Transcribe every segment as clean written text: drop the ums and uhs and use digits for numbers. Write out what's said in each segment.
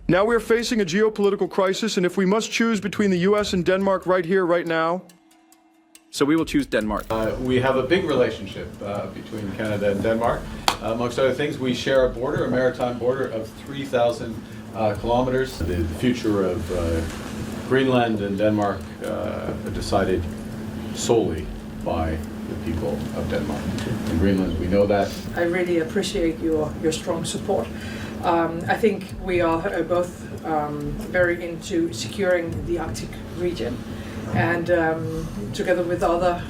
Now we are facing a geopolitical crisis, and if we must choose between the U.S. and Denmark right here, right now, so we will choose Denmark. We have a big relationship between Canada and Denmark. Amongst other things, we share a border, a maritime border of 3,000 kilometers. The future of Greenland and Denmark decided solely by the people of Denmark. In Greenland, we know that. I really appreciate your strong support. I think we are both very into securing the Arctic region, and together with other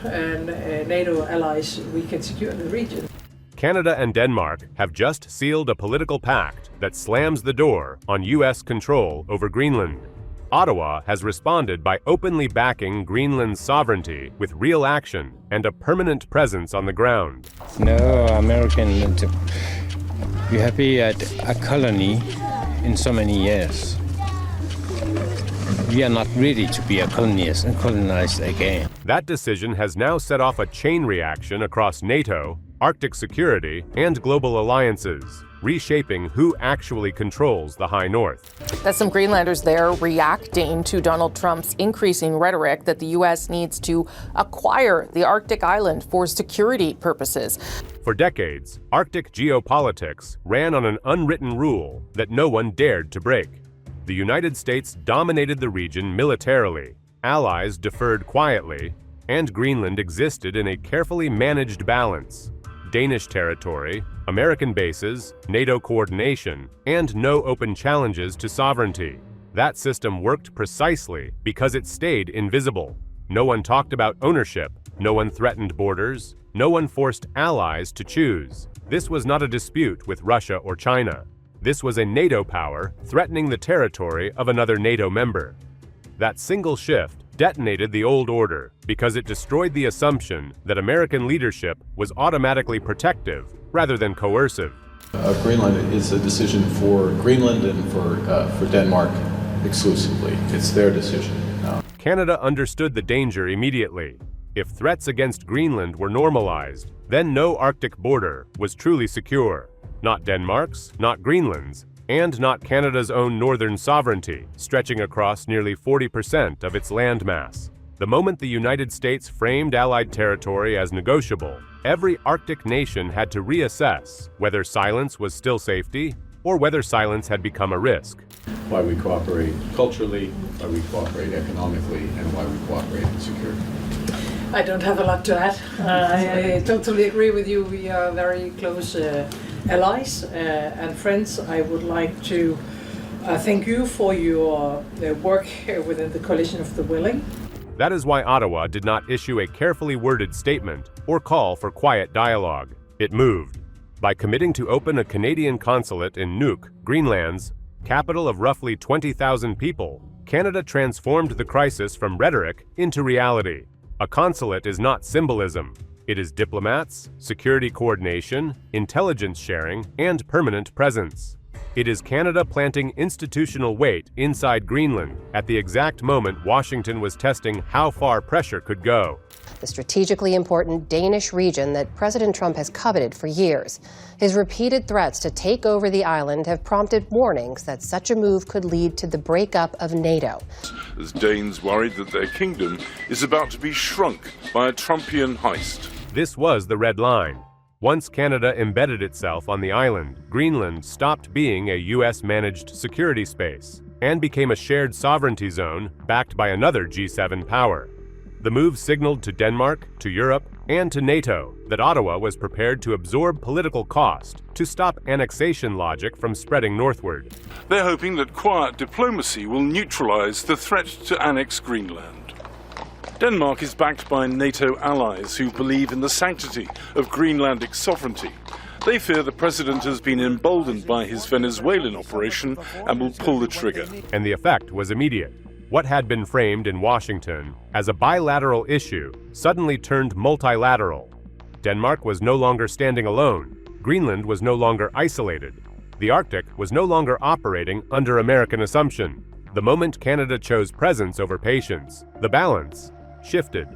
NATO allies, we can secure the region. Canada and Denmark have just sealed a political pact that slams the door on U.S. control over Greenland. Ottawa has responded by openly backing Greenland's sovereignty with real action and a permanent presence on the ground. No American you have been at a colony in so many years. We are not ready to be a colonized again. That decision has now set off a chain reaction across NATO, Arctic security, and global alliances, reshaping who actually controls the High North. That's some Greenlanders there reacting to Donald Trump's increasing rhetoric that the U.S. needs to acquire the Arctic island for security purposes. For decades, Arctic geopolitics ran on an unwritten rule that no one dared to break. The United States dominated the region militarily, allies deferred quietly, and Greenland existed in a carefully managed balance. Danish territory, American bases, NATO coordination, and no open challenges to sovereignty. That system worked precisely because it stayed invisible. No one talked about ownership, no one threatened borders, no one forced allies to choose. This was not a dispute with Russia or China. This was a NATO power threatening the territory of another NATO member. That single shift detonated the old order because it destroyed the assumption that American leadership was automatically protective rather than coercive. Greenland is a decision for Greenland and for Denmark exclusively. It's their decision. Canada understood the danger immediately. If threats against Greenland were normalized, then no Arctic border was truly secure. Not Denmark's, not Greenland's, and not Canada's own northern sovereignty, stretching across nearly 40% of its landmass. The moment the United States framed Allied territory as negotiable, every Arctic nation had to reassess whether silence was still safety or whether silence had become a risk. Why we cooperate culturally, why we cooperate economically, and why we cooperate in security. I don't have a lot to add. I totally agree with you. We are very close allies and friends. I would like to thank you for your work within the Coalition of the Willing. That is why Ottawa did not issue a carefully worded statement or call for quiet dialogue. It moved. By committing to open a Canadian consulate in Nuuk, Greenland's capital of roughly 20,000 people, Canada transformed the crisis from rhetoric into reality. A consulate is not symbolism. It is diplomats, security coordination, intelligence sharing, and permanent presence. It is Canada planting institutional weight inside Greenland at the exact moment Washington was testing how far pressure could go. The strategically important Danish region that President Trump has coveted for years. His repeated threats to take over the island have prompted warnings that such a move could lead to the breakup of NATO. As Danes worried that their kingdom is about to be shrunk by a Trumpian heist. This was the red line. Once Canada embedded itself on the island, Greenland stopped being a U.S.-managed security space and became a shared sovereignty zone backed by another G7 power. The move signaled to Denmark, to Europe, and to NATO that Ottawa was prepared to absorb political cost to stop annexation logic from spreading northward. They're hoping that quiet diplomacy will neutralize the threat to annex Greenland. Denmark is backed by NATO allies who believe in the sanctity of Greenlandic sovereignty. They fear the president has been emboldened by his Venezuelan operation and will pull the trigger. And the effect was immediate. What had been framed in Washington as a bilateral issue suddenly turned multilateral. Denmark was no longer standing alone. Greenland was no longer isolated. The Arctic was no longer operating under American assumption. The moment Canada chose presence over patience, the balance shifted,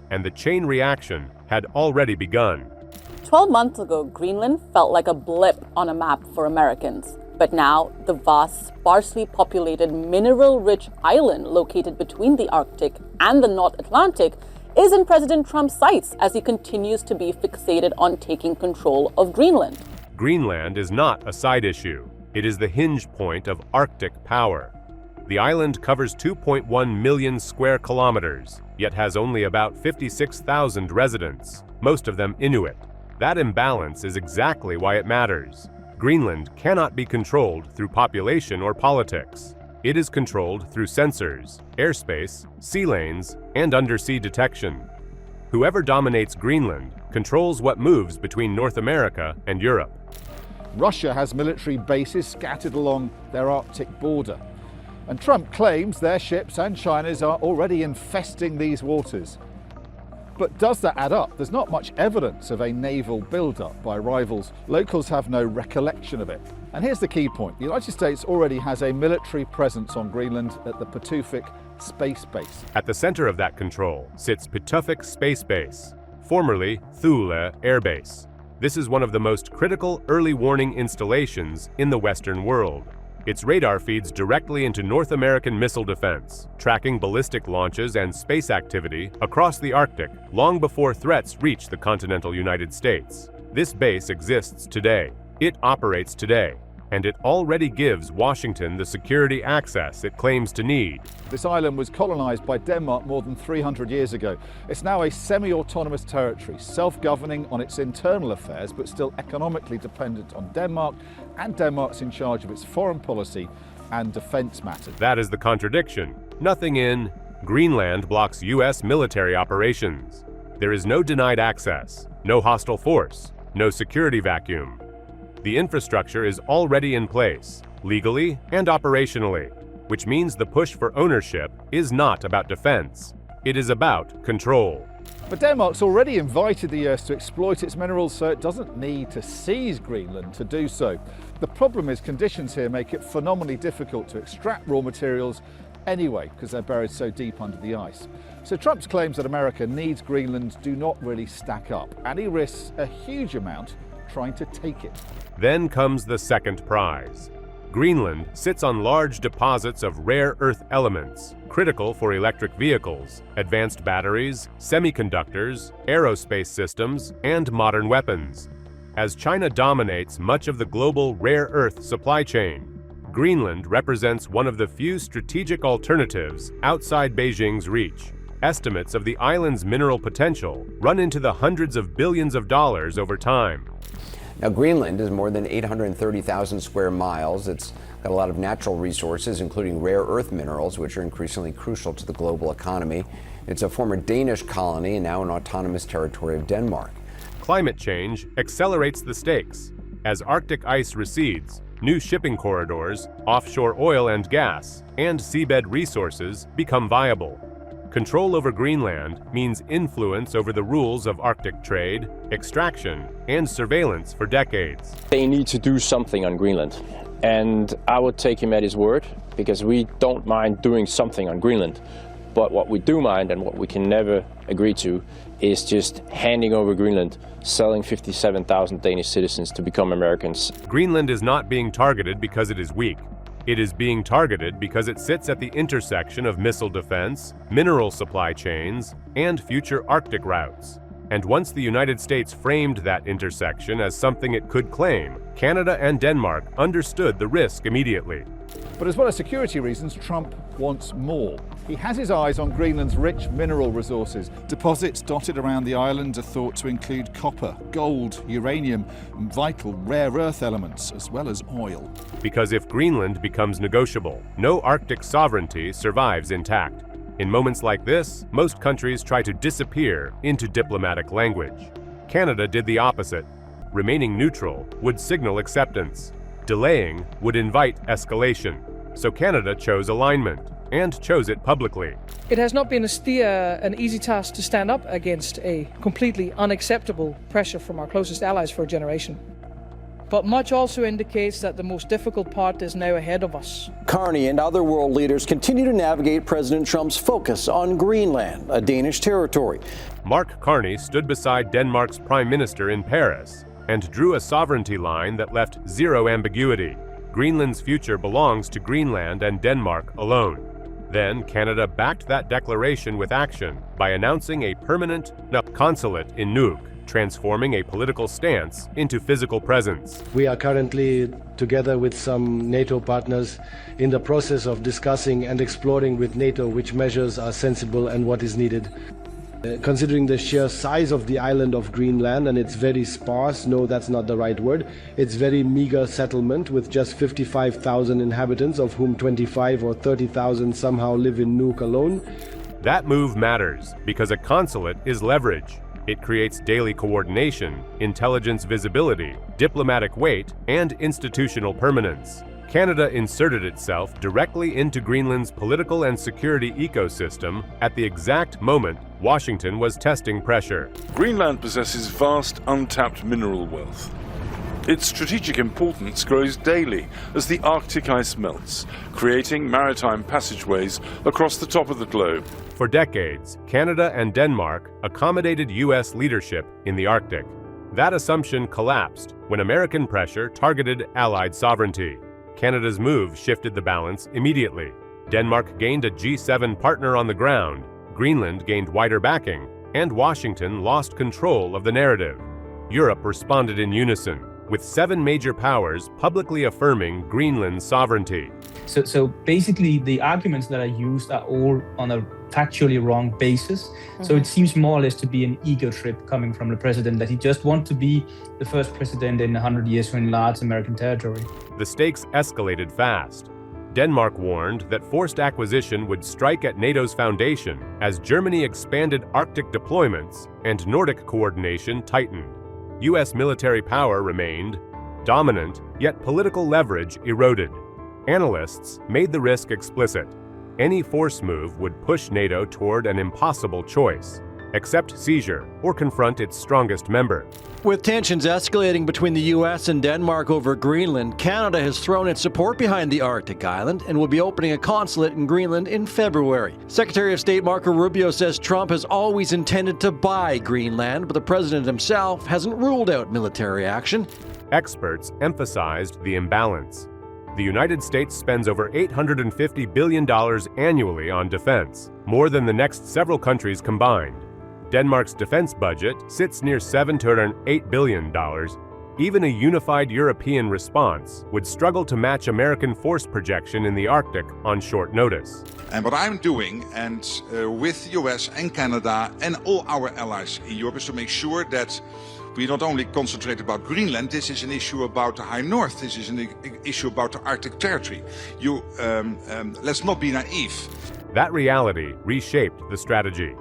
and the chain reaction had already begun. 12 months ago, Greenland felt like a blip on a map for Americans. But now, the vast, sparsely populated, mineral-rich island located between the Arctic and the North Atlantic is in President Trump's sights as he continues to be fixated on taking control of Greenland. Greenland is not a side issue. It is the hinge point of Arctic power. The island covers 2.1 million square kilometers, yet has only about 56,000 residents, most of them Inuit. That imbalance is exactly why it matters. Greenland cannot be controlled through population or politics. It is controlled through sensors, airspace, sea lanes, and undersea detection. Whoever dominates Greenland controls what moves between North America and Europe. Russia has military bases scattered along their Arctic border. And Trump claims their ships and China's are already infesting these waters. But does that add up? There's not much evidence of a naval build-up by rivals. Locals have no recollection of it. And here's the key point. The United States already has a military presence on Greenland at the Pituffik Space Base. At the center of that control sits Pituffik Space Base, formerly Thule Air Base. This is one of the most critical early warning installations in the Western world. Its radar feeds directly into North American missile defense, tracking ballistic launches and space activity across the Arctic long before threats reach the continental United States. This base exists today. It operates today, and it already gives Washington the security access it claims to need. This island was colonized by Denmark more than 300 years ago. It's now a semi-autonomous territory, self-governing on its internal affairs, but still economically dependent on Denmark, and Denmark's in charge of its foreign policy and defense matters. That is the contradiction. Nothing in Greenland blocks U.S. military operations. There is no denied access, no hostile force, no security vacuum. The infrastructure is already in place, legally and operationally, which means the push for ownership is not about defense. It is about control. But Denmark's already invited the US to exploit its minerals, so it doesn't need to seize Greenland to do so. The problem is conditions here make it phenomenally difficult to extract raw materials anyway, because they're buried so deep under the ice. So Trump's claims that America needs Greenland do not really stack up, and he risks a huge amount trying to take it. Then comes the second prize. Greenland sits on large deposits of rare earth elements, critical for electric vehicles, advanced batteries, semiconductors, aerospace systems, and modern weapons. As China dominates much of the global rare earth supply chain, Greenland represents one of the few strategic alternatives outside Beijing's reach. Estimates of the island's mineral potential run into the hundreds of billions of dollars over time. Now, Greenland is more than 830,000 square miles. It's got a lot of natural resources, including rare earth minerals, which are increasingly crucial to the global economy. It's a former Danish colony and now an autonomous territory of Denmark. Climate change accelerates the stakes. As Arctic ice recedes, new shipping corridors, offshore oil and gas, and seabed resources become viable. Control over Greenland means influence over the rules of Arctic trade, extraction, and surveillance for decades. They need to do something on Greenland, and I would take him at his word, because we don't mind doing something on Greenland. But what we do mind, and what we can never agree to, is just handing over Greenland, selling 57,000 Danish citizens to become Americans. Greenland is not being targeted because it is weak. It is being targeted because it sits at the intersection of missile defense, mineral supply chains, and future Arctic routes. And once the United States framed that intersection as something it could claim, Canada and Denmark understood the risk immediately. But as well as security reasons, Trump wants more. He has his eyes on Greenland's rich mineral resources. Deposits dotted around the island are thought to include copper, gold, uranium, and vital rare earth elements, as well as oil. Because if Greenland becomes negotiable, no Arctic sovereignty survives intact. In moments like this, most countries try to disappear into diplomatic language. Canada did the opposite. Remaining neutral would signal acceptance. Delaying would invite escalation. So Canada chose alignment, and chose it publicly. It has not been an easy task to stand up against a completely unacceptable pressure from our closest allies for a generation. But much also indicates that the most difficult part is now ahead of us. Carney and other world leaders continue to navigate President Trump's focus on Greenland, a Danish territory. Mark Carney stood beside Denmark's Prime Minister in Paris and drew a sovereignty line that left zero ambiguity. Greenland's future belongs to Greenland and Denmark alone. Then Canada backed that declaration with action by announcing a permanent consulate in Nuuk, transforming a political stance into physical presence. We are currently, together with some NATO partners, in the process of discussing and exploring with NATO which measures are sensible and what is needed. Considering the sheer size of the island of Greenland, and it's very sparse, no, that's not the right word, it's very meager settlement with just 55,000 inhabitants, of whom 25 or 30,000 somehow live in Nuuk alone. That move matters because a consulate is leverage. It creates daily coordination, intelligence visibility, diplomatic weight, and institutional permanence. Canada inserted itself directly into Greenland's political and security ecosystem at the exact moment Washington was testing pressure. Greenland possesses vast untapped mineral wealth. Its strategic importance grows daily as the Arctic ice melts, creating maritime passageways across the top of the globe. For decades, Canada and Denmark accommodated U.S. leadership in the Arctic. That assumption collapsed when American pressure targeted Allied sovereignty. Canada's move shifted the balance immediately. Denmark gained a G7 partner on the ground, Greenland gained wider backing, and Washington lost control of the narrative. Europe responded in unison, with 7 major powers publicly affirming Greenland's sovereignty. So basically the arguments that are used are all on a factually wrong basis. So it seems more or less to be an ego trip coming from the president, that he just wants to be the first president in 100 years to enlarge American territory. The stakes escalated fast. Denmark warned that forced acquisition would strike at NATO's foundation as Germany expanded Arctic deployments and Nordic coordination tightened. U.S. military power remained dominant, yet political leverage eroded. Analysts made the risk explicit. Any force move would push NATO toward an impossible choice: accept seizure or confront its strongest member. With tensions escalating between the U.S. and Denmark over Greenland, Canada has thrown its support behind the Arctic island and will be opening a consulate in Greenland in February. Secretary of State Marco Rubio says Trump has always intended to buy Greenland, but the president himself hasn't ruled out military action. Experts emphasized the imbalance. The United States spends over $850 billion annually on defense, more than the next several countries combined. Denmark's defense budget sits near $7 to $8 billion. Even a unified European response would struggle to match American force projection in the Arctic on short notice. And what I'm doing, and with the US and Canada and all our allies in Europe, is to make sure that we not only concentrate about Greenland. This is an issue about the High North. This is an issue about the Arctic territory. Let's not be naive. That reality reshaped the strategy.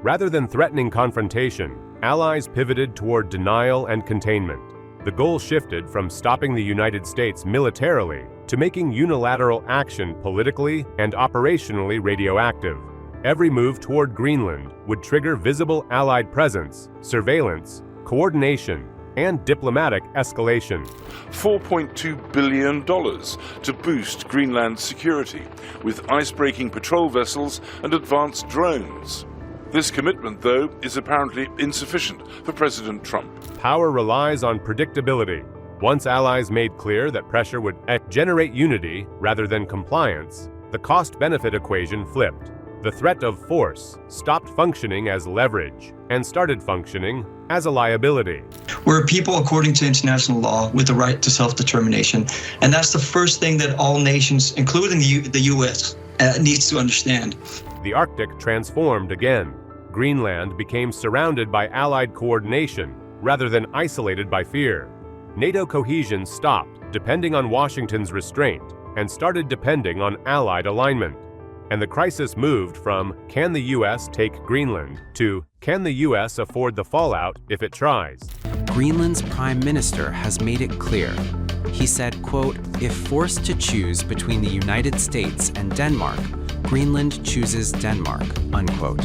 Rather than threatening confrontation, allies pivoted toward denial and containment. The goal shifted from stopping the United States militarily to making unilateral action politically and operationally radioactive. Every move toward Greenland would trigger visible Allied presence, surveillance, coordination, and diplomatic escalation. $4.2 billion to boost Greenland's security, with ice-breaking patrol vessels and advanced drones. This commitment, though, is apparently insufficient for President Trump. Power relies on predictability. Once allies made clear that pressure would generate unity rather than compliance, the cost-benefit equation flipped. The threat of force stopped functioning as leverage and started functioning as a liability. We're a people according to international law with the right to self-determination, and that's the first thing that all nations, including the U.S., needs to understand. The Arctic transformed again. Greenland became surrounded by Allied coordination rather than isolated by fear. NATO cohesion stopped depending on Washington's restraint and started depending on Allied alignment. And the crisis moved from, can the U.S. take Greenland, to, can the U.S. afford the fallout if it tries? Greenland's prime minister has made it clear. He said, quote, "If forced to choose between the United States and Denmark, Greenland chooses Denmark," unquote.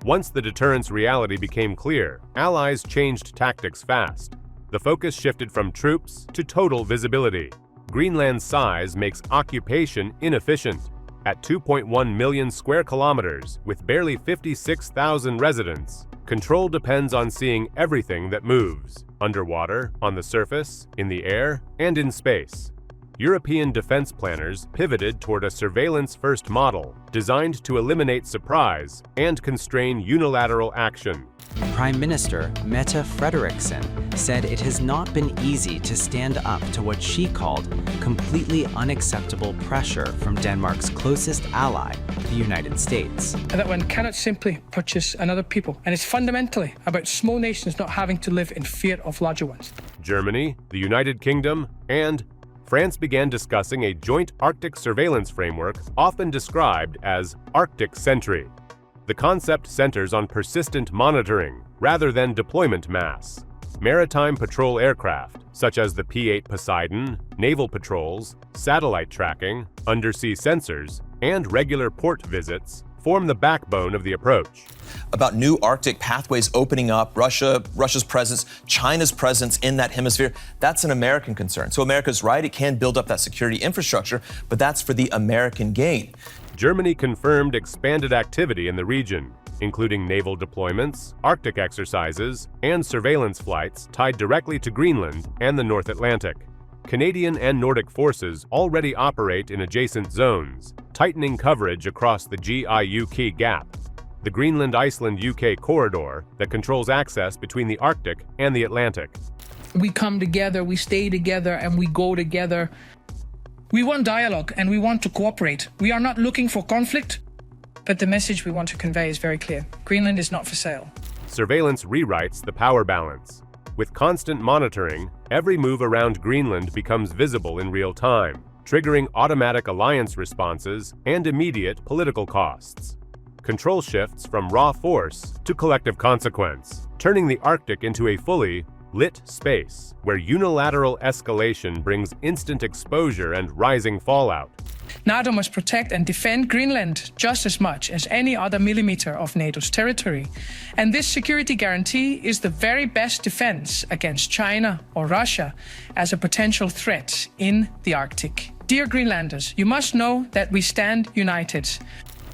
Once the deterrence reality became clear, allies changed tactics fast. The focus shifted from troops to total visibility. Greenland's size makes occupation inefficient. At 2.1 million square kilometers, with barely 56,000 residents, control depends on seeing everything that moves, underwater, on the surface, in the air, and in space. European defense planners pivoted toward a surveillance-first model designed to eliminate surprise and constrain unilateral action. Prime Minister Mette Frederiksen said it has not been easy to stand up to what she called completely unacceptable pressure from Denmark's closest ally, the United States. And that one cannot simply purchase another people, and it's fundamentally about small nations not having to live in fear of larger ones. Germany, the United Kingdom, and France began discussing a joint Arctic surveillance framework often described as Arctic Sentry. The concept centers on persistent monitoring rather than deployment mass. Maritime patrol aircraft, such as the P-8 Poseidon, naval patrols, satellite tracking, undersea sensors, and regular port visits, form the backbone of the approach. About new Arctic pathways opening up, Russia's presence, China's presence in that hemisphere, that's an American concern. So America's right, it can build up that security infrastructure, but that's for the American gain. Germany confirmed expanded activity in the region, including naval deployments, Arctic exercises, and surveillance flights tied directly to Greenland and the North Atlantic. Canadian and Nordic forces already operate in adjacent zones, tightening coverage across the GIUK gap, the Greenland-Iceland-UK corridor that controls access between the Arctic and the Atlantic. We come together, we stay together, and we go together. We want dialogue and we want to cooperate. We are not looking for conflict, but the message we want to convey is very clear. Greenland is not for sale. Surveillance rewrites the power balance. With constant monitoring, every move around Greenland becomes visible in real time, triggering automatic alliance responses and immediate political costs. Control shifts from raw force to collective consequence, turning the Arctic into a fully lit space where unilateral escalation brings instant exposure and rising fallout. NATO must protect and defend Greenland just as much as any other millimeter of NATO's territory. And this security guarantee is the very best defense against China or Russia as a potential threat in the Arctic. Dear Greenlanders, you must know that we stand united.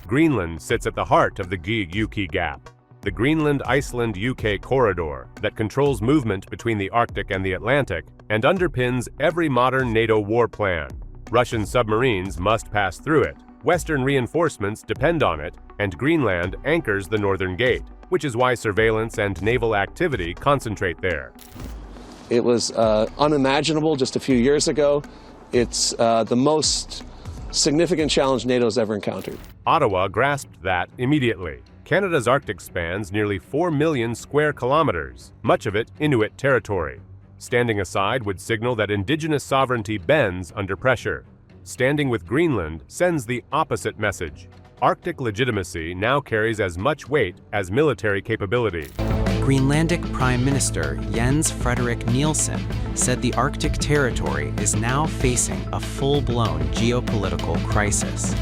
Greenland sits at the heart of the GIUK gap, the Greenland-Iceland-UK corridor that controls movement between the Arctic and the Atlantic and underpins every modern NATO war plan. Russian submarines must pass through it, Western reinforcements depend on it, and Greenland anchors the Northern Gate, which is why surveillance and naval activity concentrate there. It was unimaginable just a few years ago. It's the most significant challenge NATO's ever encountered. Ottawa grasped that immediately. Canada's Arctic spans nearly 4 million square kilometers, much of it Inuit territory. Standing aside would signal that Indigenous sovereignty bends under pressure. Standing with Greenland sends the opposite message. Arctic legitimacy now carries as much weight as military capability. Greenlandic Prime Minister Jens Frederik Nielsen said the Arctic territory is now facing a full-blown geopolitical crisis.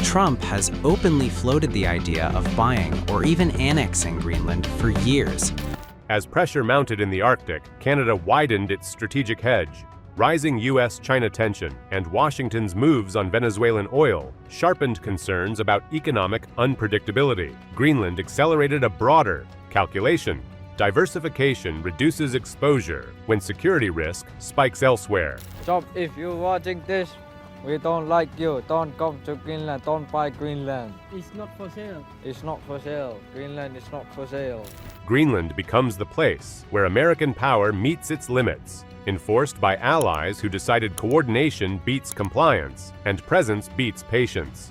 Trump has openly floated the idea of buying or even annexing Greenland for years. As pressure mounted in the Arctic, Canada widened its strategic hedge. Rising U.S.-China tension and Washington's moves on Venezuelan oil sharpened concerns about economic unpredictability. Greenland accelerated a broader calculation. Diversification reduces exposure when security risk spikes elsewhere. Trump, if you're watching this, we don't like you. Don't come to Greenland. Don't buy Greenland. It's not for sale. It's not for sale. Greenland is not for sale. Greenland becomes the place where American power meets its limits, enforced by allies who decided coordination beats compliance and presence beats patience.